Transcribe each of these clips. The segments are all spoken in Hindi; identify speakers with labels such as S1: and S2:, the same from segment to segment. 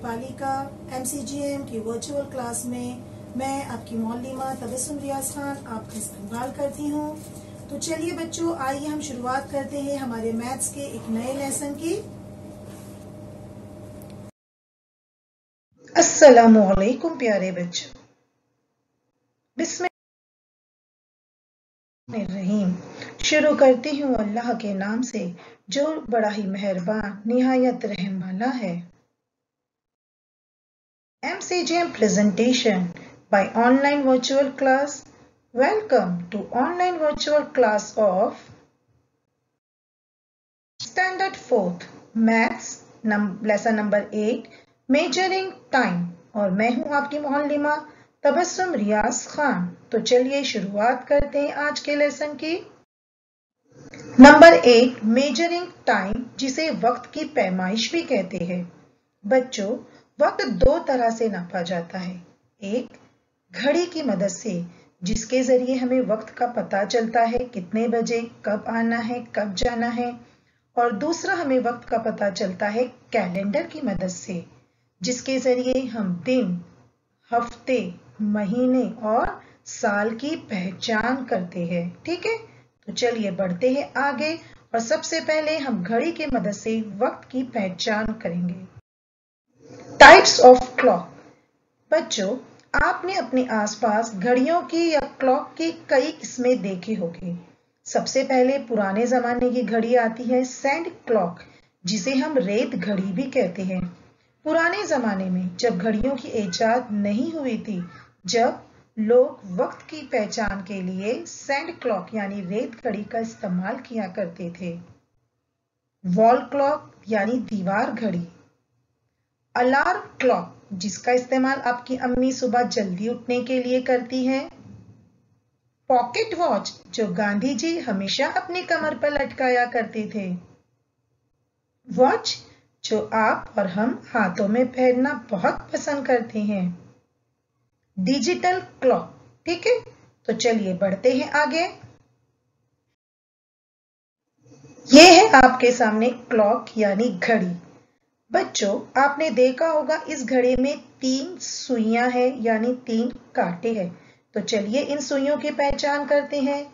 S1: बालिका MCGM की वर्चुअल क्लास में मैं आपकी मौलिमा तबस्सुम रियाज खान आपका इस्तकबाल करती हूँ। तो चलिए बच्चों, आइए हम शुरुआत करते हैं हमारे मैथ्स के एक नए लेसन की। अस्सलामु अलैकुम प्यारे बच्चों, बिस्मिल्लाहिर्रहमानिर्रहीम। शुरू करती हूँ अल्लाह के नाम से जो बड़ा ही मेहरबान निहायत रहम वाला है। MCGM presentation by online virtual class. Welcome to online virtual class of Standard 4th Maths lesson number 8 Measuring Time और मैं हूँ आपकी मोहल्लिमा तबस्सुम रियाज खान। तो चलिए शुरुआत करते हैं आज के लेसन की। नंबर 8 मेजरिंग टाइम, जिसे वक्त की पैमाइश भी कहते हैं। बच्चों, वक्त दो तरह से नापा जाता है। एक घड़ी की मदद से, जिसके जरिए हमें वक्त का पता चलता है कितने बजे कब आना है कब जाना है, और दूसरा हमें वक्त का पता चलता है कैलेंडर की मदद से, जिसके जरिए हम दिन, हफ्ते, महीने और साल की पहचान करते हैं। ठीक है, तो चलिए बढ़ते हैं आगे और सबसे पहले हम घड़ी की मदद से वक्त की पहचान करेंगे। Types of clock. बच्चों, आपने अपने आसपास घड़ियों की या क्लॉक की कई किस्में देखी होगी। सबसे पहले पुराने जमाने की घड़ी आती है सैंड क्लॉक, जिसे हम रेत घड़ी भी कहते हैं। पुराने जमाने में जब घड़ियों की इजाद नहीं हुई थी, जब लोग वक्त की पहचान के लिए सैंड क्लॉक यानी रेत घड़ी का इस्तेमाल किया करते थे। वॉल क्लॉक यानी दीवार घड़ी। अलार्म क्लॉक, जिसका इस्तेमाल आपकी अम्मी सुबह जल्दी उठने के लिए करती है। पॉकेट वॉच, जो गांधी जी हमेशा अपनी कमर पर लटकाया करते थे। वॉच, जो आप और हम हाथों में पहनना बहुत पसंद करते हैं। Digital clock. ठीक है, तो चलिए बढ़ते हैं आगे। ये है आपके सामने क्लॉक यानी घड़ी। बच्चों, आपने देखा होगा इस घड़ी में 3 सुइयां हैं यानी 3 कांटे हैं। तो चलिए इन सुइयों की पहचान करते हैं।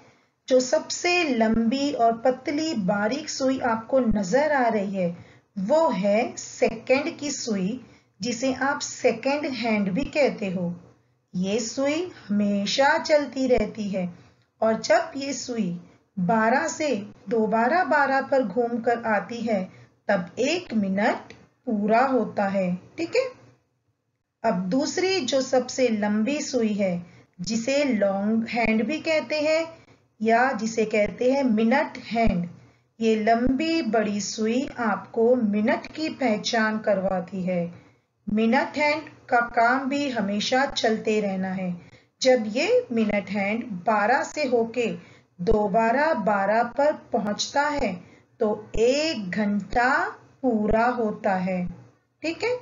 S1: जो सबसे लंबी और पतली बारीक सुई आपको नजर आ रही है वो है सेकंड की सुई, जिसे आप सेकंड हैंड भी कहते हो। ये सुई हमेशा चलती रहती है और जब ये सुई 12 से दोबारा 12 पर घूमकर आती है तब 1 मिनट पूरा होता है। ठीक है, अब दूसरी जो सबसे लंबी सुई है, जिसे लॉन्ग हैंड भी कहते हैं या जिसे कहते हैं मिनट हैंड, ये लंबी बड़ी सुई आपको मिनट की पहचान करवाती है। मिनट हैंड का काम भी हमेशा चलते रहना है। जब ये मिनट हैंड 12 से होके दोबारा 12 पर पहुंचता है तो 1 घंटा पूरा होता है। ठीक है,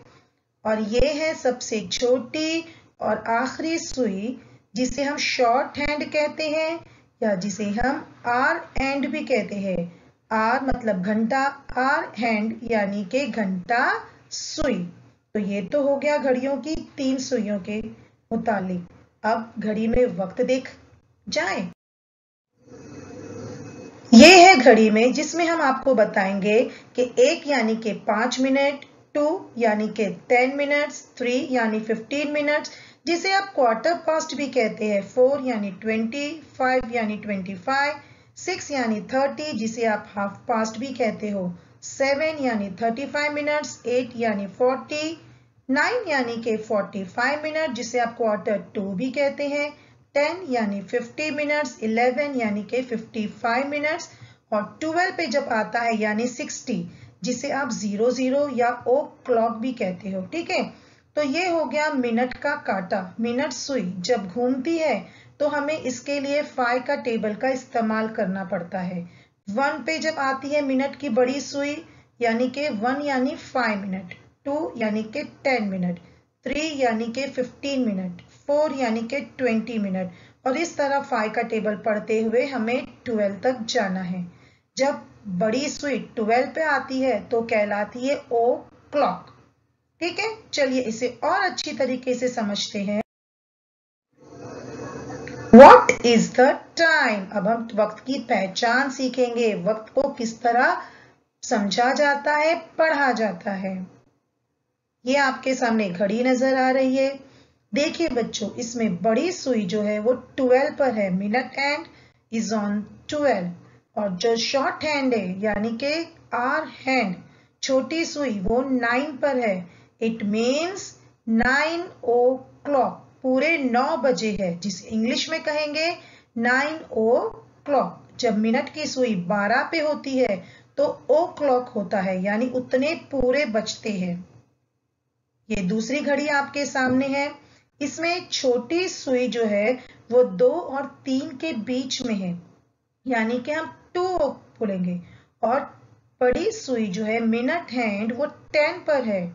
S1: और ये है सबसे छोटी और आखिरी सुई, जिसे हम शॉर्ट हैंड कहते हैं या जिसे हम आर एंड भी कहते हैं। आर मतलब घंटा, आर हैंड यानी के घंटा सुई। तो ये तो हो गया घड़ियों की 3 सुइयों के मुतालिक। अब घड़ी में वक्त देख जाए। ये है घड़ी में, जिसमें हम आपको बताएंगे कि 1 यानी कि 5 मिनट, 2 यानी कि 10 मिनट्स, 3 यानी 15 मिनट्स, जिसे आप क्वार्टर पास्ट भी कहते हैं, 4 यानी 20, 5 यानी 25, 6 यानी 30, जिसे आप हाफ पास्ट भी कहते हो, 7 यानी 35 मिनट्स, 8 यानी 40, 9 यानी कि 45 मिनट, जिसे आप क्वार्टर 2 भी कहते हैं, 10 यानी 50 मिनट्स, 11 यानी कि 55 मिनट्स, और 12 पे जब आता है यानी 60, जिसे आप 00 या ओ क्लॉक भी कहते हो। ठीक है, तो ये हो गया मिनट का कांटा, मिनट सुई। जब घूमती है तो हमें इसके लिए फाई का टेबल का इस्तेमाल करना पड़ता है। 1 पे जब आती है मिनट की बड़ी सुई, यानी कि 1 यानी 5 मिनट, 2 यानी कि 10 मिनट, 3 यानी कि 15 मिनट, 4 यानी कि 20 मिनट, और इस तरह फाई का टेबल पढ़ते हुए हमें 12 तक जाना है। जब बड़ी सुई 12 पे आती है तो कहलाती है ओ क्लॉक। ठीक है, चलिए इसे और अच्छी तरीके से समझते हैं। What is the time? अब हम वक्त की पहचान सीखेंगे, वक्त को किस तरह समझा जाता है, पढ़ा जाता है। ये आपके सामने घड़ी नजर आ रही है। देखिए बच्चों, इसमें बड़ी सुई जो है वो 12 पर है, मिनट हैंड इज ऑन 12, और जो शॉर्ट हैंड है यानी कि आवर हैंड, छोटी सुई, वो 9 पर है। इट मीन्स 9 o'clock, पूरे 9 बजे है, जिसे इंग्लिश में कहेंगे 9 o'clock। जब मिनट की सुई 12 पे होती है तो ओ क्लॉक होता है, यानी उतने पूरे बजते हैं। ये दूसरी घड़ी आपके सामने है। इसमें छोटी सुई जो है वो 2 और 3 के बीच में है, यानी कि हम 2 बोलेंगे। और बड़ी सुई जो है मिनट हैंड, वो 10 पर है।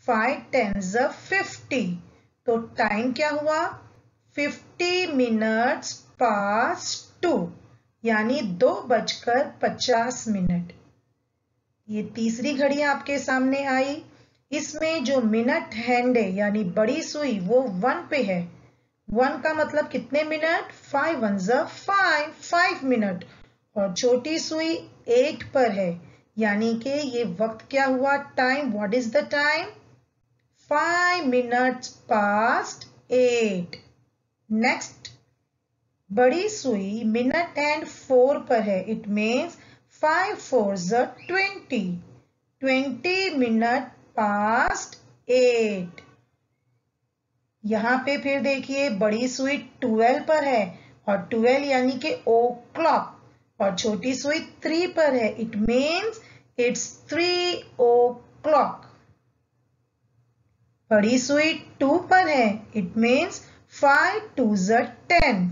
S1: 5 10s are 50, तो टाइम क्या हुआ? 50 minutes past 2, यानी 2:50। ये तीसरी घड़ी आपके सामने आई। इसमें जो मिनट हैंड है यानी बड़ी सुई, वो 1 पे है। 1 का मतलब कितने मिनट? 5 1s are 5 minute. और छोटी सुई 8 पर है, यानी कि ये वक्त क्या हुआ? Time. What is the time? 5 minutes past 8। Next, बड़ी सुई मिनट एंड 4 पर है। It means 5 4s are 20 minute past 8। यहां पे फिर देखिए, बड़ी सुई 12 पर है, और 12 यानी कि ओ क्लॉक, और छोटी सुई 3 पर है। It means it's 3 o'clock। बड़ी सुई 2 पर है। It means 5 2s are 10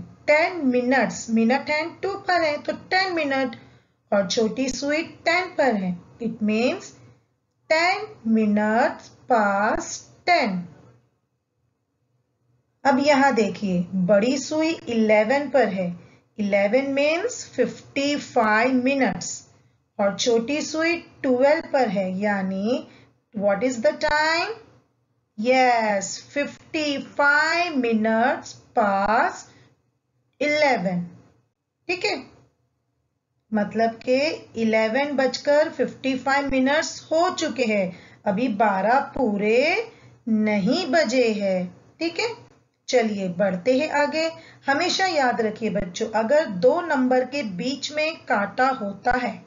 S1: minutes. Minute hand 2 पर है तो 10 मिनट, और छोटी सुई 10 पर है। It means 10 minutes past 10। अब यहां देखिए, बड़ी सुई 11 पर है। 11 मीन्स 55 मिनट्स, और छोटी सुई 12 पर है, यानी what is the time? Yes, 55 minutes past 11। ठीक है, मतलब के 11:55 हो चुके हैं, अभी 12 पूरे नहीं बजे हैं। ठीक है, चलिए बढ़ते हैं आगे। हमेशा याद रखिए बच्चों, अगर 2 नंबर के बीच में कांटा होता है,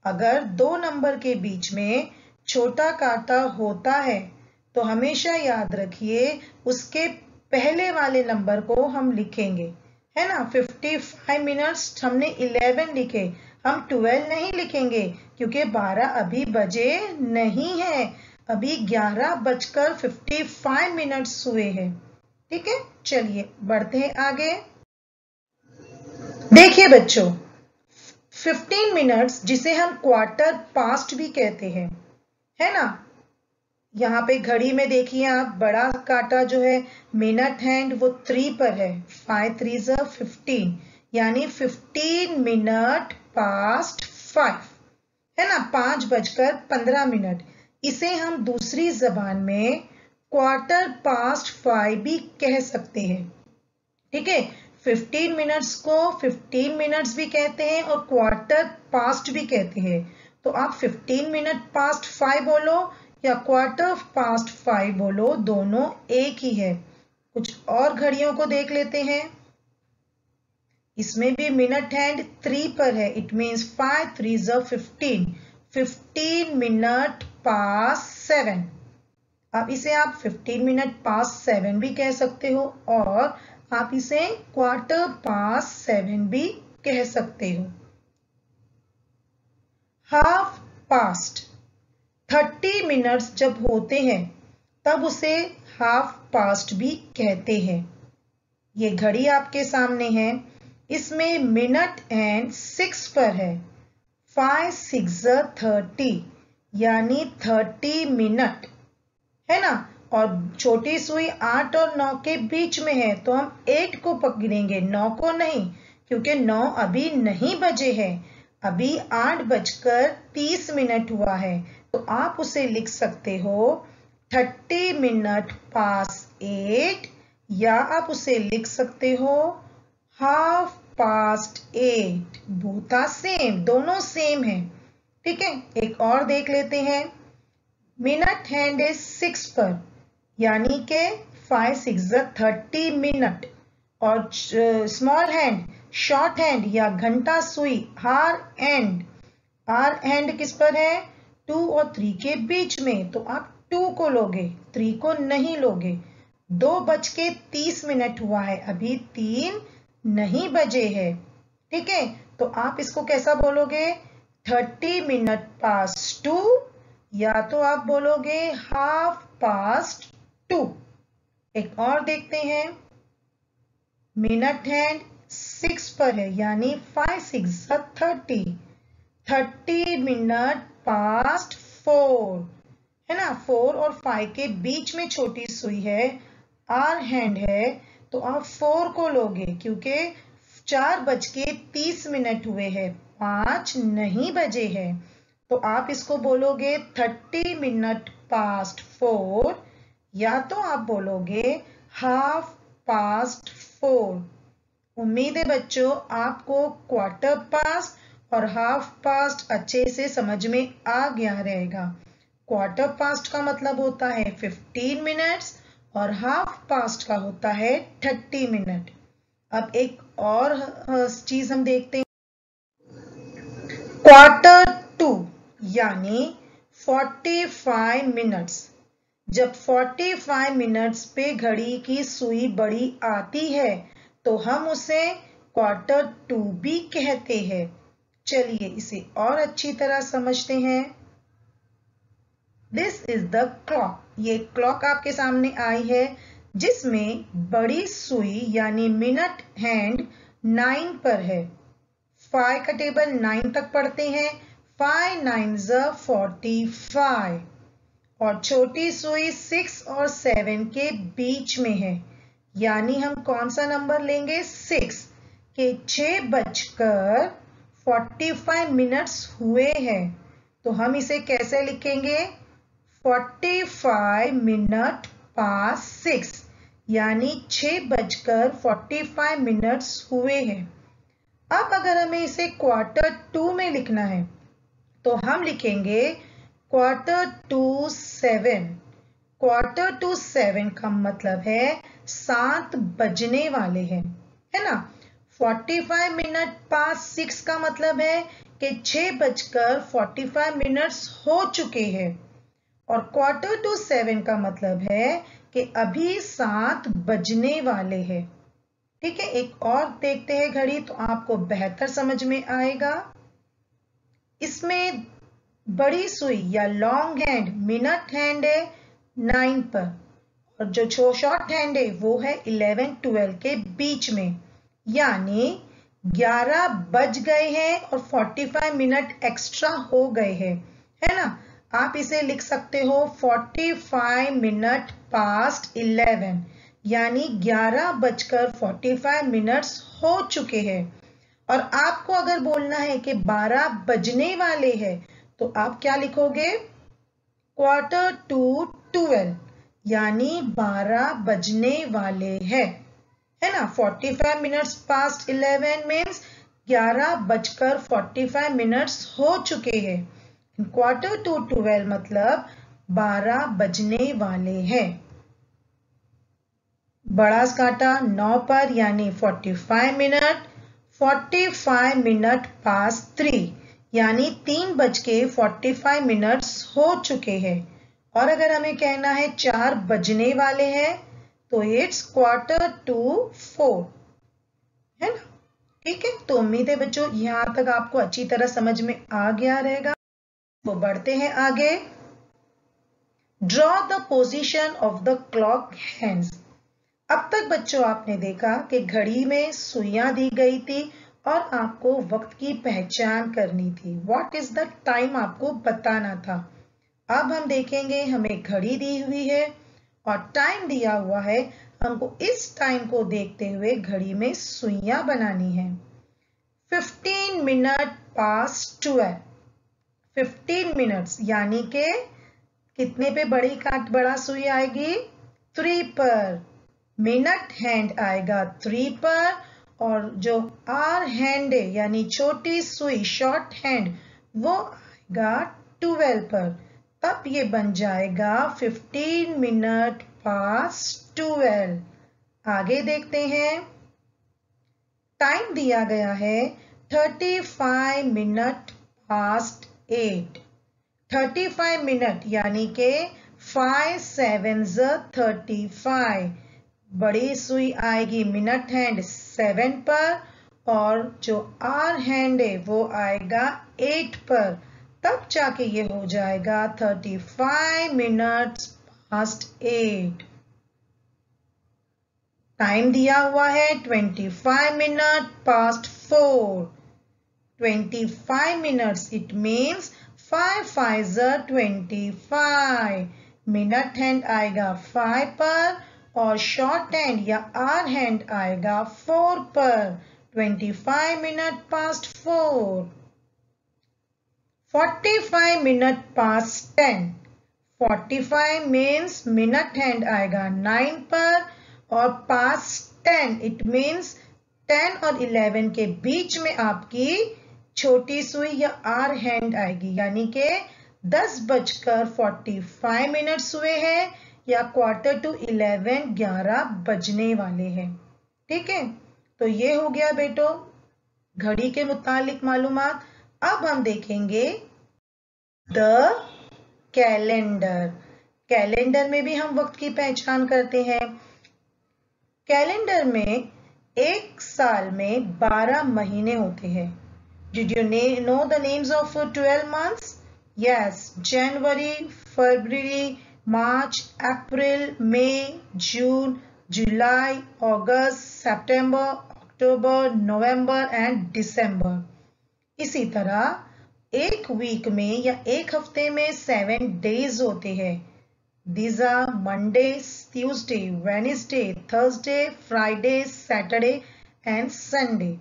S1: अगर 2 नंबर के बीच में छोटा कांटा होता है, तो हमेशा याद रखिए उसके पहले वाले नंबर को हम लिखेंगे, है ना। 55 मिनट्स हमने 11 लिखे, हम 12 नहीं लिखेंगे, क्योंकि 12 अभी बजे नहीं है, अभी 11:55 मिनट्स हुए हैं। ठीक है, चलिए बढ़ते हैं आगे। देखिए बच्चों, 15 मिनट्स जिसे हम क्वार्टर पास्ट भी कहते हैं, है ना। यहाँ पे घड़ी में देखिए आप, बड़ा कांटा जो है मिनट हैंड, वो 3 पर है। 5 3s are 15, यानी 15 मिनट पास्ट 5, है ना, 5:15। इसे हम दूसरी जबान में क्वार्टर पास्ट 5 भी कह सकते हैं। ठीक है, 15 मिनट्स को 15 मिनट्स भी कहते हैं और क्वार्टर पास्ट भी कहते हैं। तो आप 15 मिनट पास्ट 5 बोलो या क्वार्टर पास्ट 5 बोलो, दोनों एक ही है। कुछ और घड़ियों को देख लेते हैं। इसमें भी मिनट हैंड 3 पर है। It means 5 3s are 15 minute past 7। अब इसे आप 15 मिनट पास्ट 7 भी कह सकते हो, और आप इसे क्वार्टर पास्ट 7 भी कह सकते हो। हाफ पास्ट, 30 मिनट्स जब होते हैं तब उसे हाफ पास्ट भी कहते हैं। ये घड़ी आपके सामने है। इसमें मिनट एंड 6 पर है। 5 6s are 30, यानी 30 मिनट, है ना। और छोटी सुई 8 और 9 के बीच में है, तो हम 8 को पकड़ेंगे, 9 को नहीं, क्योंकि 9 अभी नहीं बजे हैं, अभी 8:30 हुआ है। तो आप उसे लिख सकते हो 30 मिनट पास 8, या आप उसे लिख सकते हो half past 8। Both are same, दोनों सेम है। ठीक है, एक और देख लेते हैं। मिनट हैंड है 6 पर, यानी के 5 6 30 मिनट। और स्मॉल हैंड, शॉर्ट हैंड या घंटा सुई, आर हैंड किस पर है? 2 और 3 के बीच में, तो आप 2 को लोगे, 3 को नहीं लोगे। 2:30 हुआ है, अभी 3 नहीं बजे है। ठीक है, तो आप इसको कैसा बोलोगे? 30 मिनट पास 2, या तो आप बोलोगे हाफ पास्ट 2। एक और देखते हैं। मिनट हैंड 6 पर है, यानी 5 6 30, 30 मिनट पास्ट 4 है ना। 4 और 5 के बीच में छोटी सुई है, आर हैंड है, तो आप 4 को लोगे, क्योंकि 4:30 हुए हैं, 5 नहीं बजे है। तो आप इसको बोलोगे 30 मिनट पास्ट 4, या तो आप बोलोगे हाफ पास्ट 4। उम्मीद है बच्चों आपको क्वार्टर पास्ट और हाफ पास्ट अच्छे से समझ में आ गया रहेगा। क्वार्टर पास्ट का मतलब होता है 15 मिनट्स और हाफ पास्ट का होता है 30 मिनट। अब एक और चीज हम देखते हैं। क्वार्टर टू यानी 45 मिनट्स। जब 45 मिनट्स पे घड़ी की सुई बड़ी आती है तो हम उसे क्वार्टर टू भी कहते हैं। चलिए इसे और अच्छी तरह समझते हैं। This is the clock. ये क्लॉक आपके सामने आई है, जिसमें बड़ी सुई यानी मिनट हैंड 9 पर है। 5 का टेबल 9 तक पढ़ते हैं। 5 9s 45 और छोटी सुई 6 और 7 के बीच में है, यानी हम कौन सा नंबर लेंगे? 6 के 6:45 मिनट्स हुए हैं, तो हम इसे कैसे लिखेंगे? 45 मिनट पास 6, यानी 6:45 मिनट्स हुए हैं। अब अगर हमें इसे क्वार्टर टू में लिखना है तो हम लिखेंगे क्वार्टर टू 7। क्वार्टर टू 7 का मतलब है 7 बजने वाले हैं, है ना। 45 मिनट पास 6 का मतलब है कि 6:45 मिनट्स हो चुके हैं, और क्वार्टर टू 7 का मतलब है कि अभी 7 बजने वाले हैं। ठीक है, एक और देखते हैं घड़ी तो आपको बेहतर समझ में आएगा। इसमें बड़ी सुई या लॉन्ग हैंड मिनट हैंड है 9 पर, और जो शॉर्ट हैंड है वो है 11 12 के बीच में, यानी 11 बज गए हैं और 45 मिनट एक्स्ट्रा हो गए हैं, है ना। आप इसे लिख सकते हो 45 मिनट पास्ट 11, यानी 11:45 मिनट्स हो चुके हैं। और आपको अगर बोलना है कि 12 बजने वाले हैं तो आप क्या लिखोगे? क्वार्टर टू 12, यानी 12 बजने वाले हैं, है ना। 45 मिनट्स पास्ट 11 मीन्स 11:45 मिनट्स हो चुके हैं। क्वार्टर टू 12 मतलब 12 बजने वाले हैं। बड़ा कांटा 9 पर, यानी 45 मिनट। 45 मिनट पास 3, यानी 3:45 मिनट्स हो चुके हैं। और अगर हमें कहना है 4 बजने वाले हैं तो इट्स क्वार्टर टू 4, है ना। ठीक है, तो उम्मीद है बच्चों यहां तक आपको अच्छी तरह समझ में आ गया रहेगा। वो बढ़ते हैं आगे। Draw the position of the clock hands. अब तक बच्चों आपने देखा कि घड़ी में सुइयां दी गई थी और आपको वक्त की पहचान करनी थी। व्हाट इज द टाइम आपको बताना था। अब हम देखेंगे हमें घड़ी दी हुई है और टाइम दिया हुआ है, हमको इस टाइम को देखते हुए घड़ी में सुइयां बनानी है। 15 मिनट पास 12, 15 मिनट्स यानी के कितने पे बड़ा सुई आएगी? 3 पर। मिनट हैंड आएगा 3 पर और जो आर हैंड है यानी छोटी सुई शॉर्ट हैंड वो आएगा 12 पर। तब ये बन जाएगा 15 मिनट पास्ट 12। आगे देखते हैं। टाइम दिया गया है 35 मिनट पास्ट 8। 35 मिनट यानी के 5 7 35। बड़ी सुई आएगी मिनट हैंड 7 पर और जो आर हैंड है वो आएगा 8 पर। तब जाके ये हो जाएगा 35 मिनट्स पास्ट 8। टाइम दिया हुआ है 25 minute past 4। 25 minutes it means 5 5 25। Minute hand आएगा 5 पर और शॉर्ट हैंड या आर हैंड आएगा 4 पर। 25 minute past 4। 45 minute past 10। 45 means minute hand आएगा 9 पर और पास्ट 10 इट मीन्स 10 और 11 के बीच में आपकी छोटी सुई या आर हैंड आएगी यानी के 10:45 हुए हैं या 11:45 11 बजने वाले हैं। ठीक है, तो ये हो गया बेटो घड़ी के मुतालिक मालूमात। अब हम देखेंगे द कैलेंडर। कैलेंडर में भी हम वक्त की पहचान करते हैं। कैलेंडर में एक साल में 12 महीने होते हैं। Did you know the names of 12 months? Yes, January, February, March, April, May, June, July, August, September, October, November and December. इसी तरह एक वीक में या एक हफ्ते में 7 डेज होते हैं। These are Monday, Tuesday, Wednesday, Thursday, Friday, Saturday and Sunday.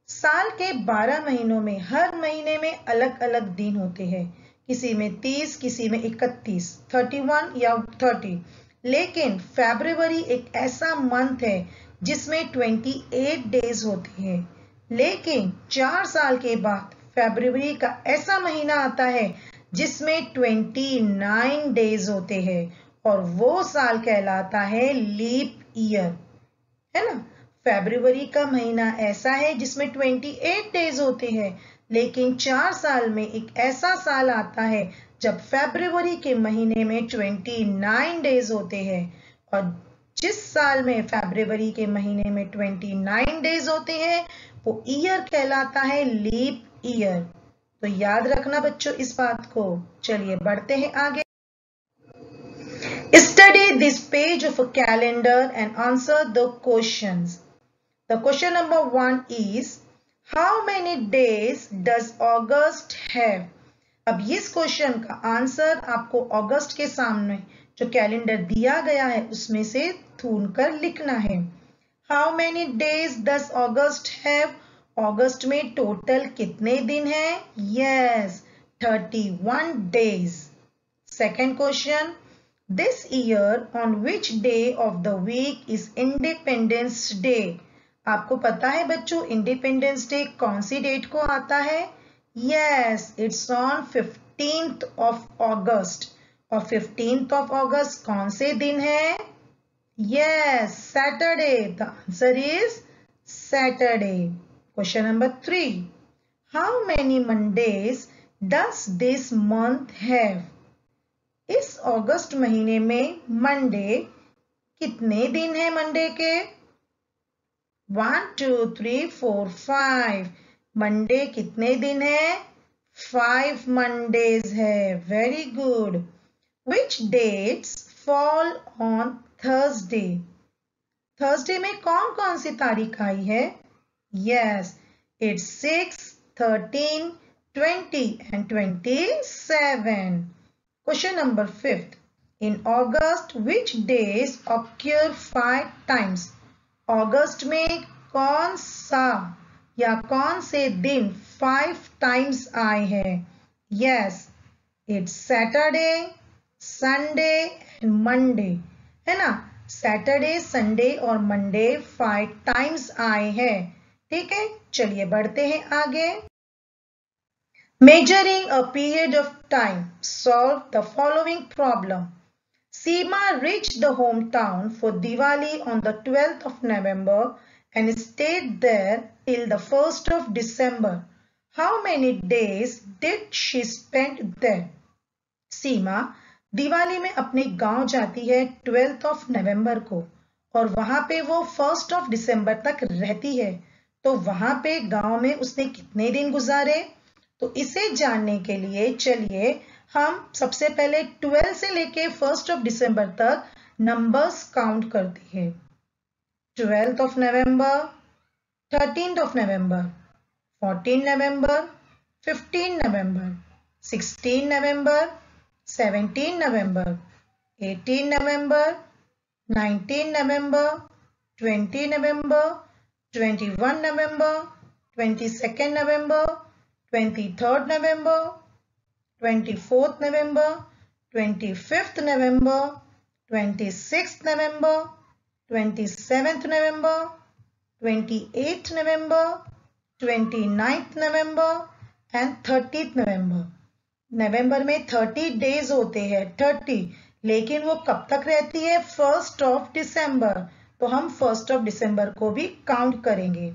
S1: साल के 12 महीनों में हर महीने में अलग अलग दिन होते हैं। किसी में 30, किसी में 31, 31 या 30। लेकिन फरवरी एक ऐसा मंथ है जिसमें 28 डेज होते हैं। लेकिन 4 साल के बाद फरवरी का ऐसा महीना आता है जिसमें 29 डेज होते हैं और वो साल कहलाता है लीप ईयर, है ना। फरवरी का महीना ऐसा है जिसमें 28 डेज होते हैं, लेकिन 4 साल में एक ऐसा साल आता है जब फरवरी के महीने में 29 डेज होते हैं और जिस साल में फरवरी के महीने में 29 डेज होते हैं वो ईयर कहलाता है लीप ईयर। तो याद रखना बच्चों इस बात को। चलिए बढ़ते हैं आगे। Study this page of a calendar and answer the questions. The question number 1 is, how many days does August have? अब इस क्वेश्चन का आंसर आपको अगस्त के सामने जो कैलेंडर दिया गया है उसमें से ढूंढकर लिखना है। How many days does August have? अगस्त में टोटल कितने दिन हैं? Yes, 31 days. Second question, this year on which day of the week is Independence Day? आपको पता है बच्चों इंडिपेंडेंस डे कौन सी डेट को आता है? Yes, it's on 15th of August. और 15th of August कौन से दिन है? Yes, Saturday. The answer is Saturday. Question number 3. How many Mondays does this month have? इस अगस्त महीने में मंडे कितने दिन है? मंडे के 1 2 3 4 5। मंडे कितने दिन है? 5 मंडेज है। Very good. Which dates fall on Thursday? Thursday में कौन कौन सी तारीख आई है? Yes, it's 6, 13, 20 and 27. Question number 5. In August, which days occur 5 times? अगस्त में कौन सा या कौन से दिन 5 times आए हैं? Yes, it's Saturday, Sunday and Monday, है ना। सैटरडे, संडे और मंडे 5 टाइम्स आए हैं। ठीक है, चलिए बढ़ते हैं आगे। Measuring a period of time, solve the following problem. Seema reached the hometown for Diwali on the 12th of November and stayed there till the 1st of December. How many days did she spend there? सीमा दिवाली में अपने गांव जाती है 12th ऑफ नवंबर को और वहां पे वो 1st ऑफ दिसंबर तक रहती है। तो वहां पे गांव में उसने कितने दिन गुजारे? तो इसे जानने के लिए चलिए हम सबसे पहले 12 से लेके 1st ऑफ दिसंबर तक नंबर्स काउंट करते हैं। 12th of November, 13th of November, 14 November, 15 November, 16 November, 17 November, 18 November, 19 November, 20 November, 21 November, 22nd November, 23rd November, 24th November, 25th November, 26th November, 27th November, 28th November, 29th November and 30th November. नवंबर में 30 डेज होते हैं 30, लेकिन वो कब तक रहती है? 1st of December. तो हम 1st ऑफ दिसंबर को भी काउंट करेंगे।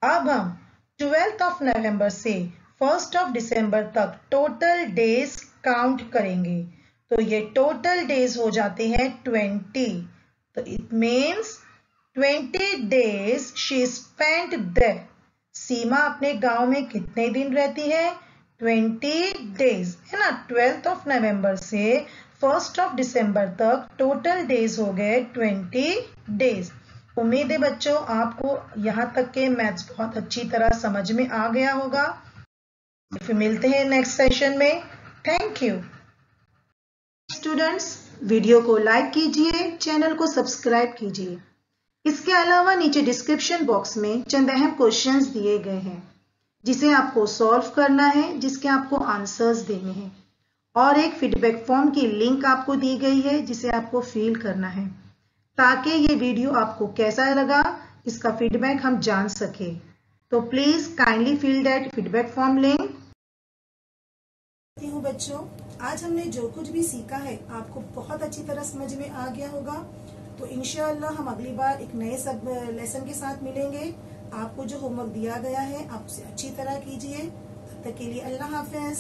S1: अब हम 12th ऑफ नवंबर से 1st ऑफ दिसंबर तक टोटल डेज काउंट करेंगे। तो ये टोटल डेज हो जाते हैं 20। तो it means 20 days she spent there. Seema अपने गांव में कितने दिन रहती है? 20 डेज, है ना। 12th ऑफ नवंबर से 1st ऑफ दिसंबर तक टोटल डेज हो गए 20 डेज। उम्मीद है बच्चों आपको यहाँ तक के मैथ्स बहुत अच्छी तरह समझ में आ गया होगा। फिर मिलते हैं नेक्स्ट सेशन में। Thank you students. वीडियो को लाइक कीजिए, चैनल को सब्सक्राइब कीजिए। इसके अलावा नीचे डिस्क्रिप्शन बॉक्स में चंद अहम क्वेश्चंस दिए गए हैं जिसे आपको सॉल्व करना है, जिसके आपको आंसर्स देने हैं, और एक फीडबैक फॉर्म की लिंक आपको दी गई है जिसे आपको फिल करना है ताकि ये वीडियो आपको कैसा लगा इसका फीडबैक हम जान सके। तो please kindly fill that feedback form link. हूँ बच्चों, आज हमने जो कुछ भी सीखा है आपको बहुत अच्छी तरह समझ में आ गया होगा। तो इंशाअल्लाह हम अगली बार एक नए सब लेसन के साथ मिलेंगे। आपको जो होमवर्क दिया गया है आप उसे अच्छी तरह कीजिए। तब तक के लिए अल्लाह हाफिज।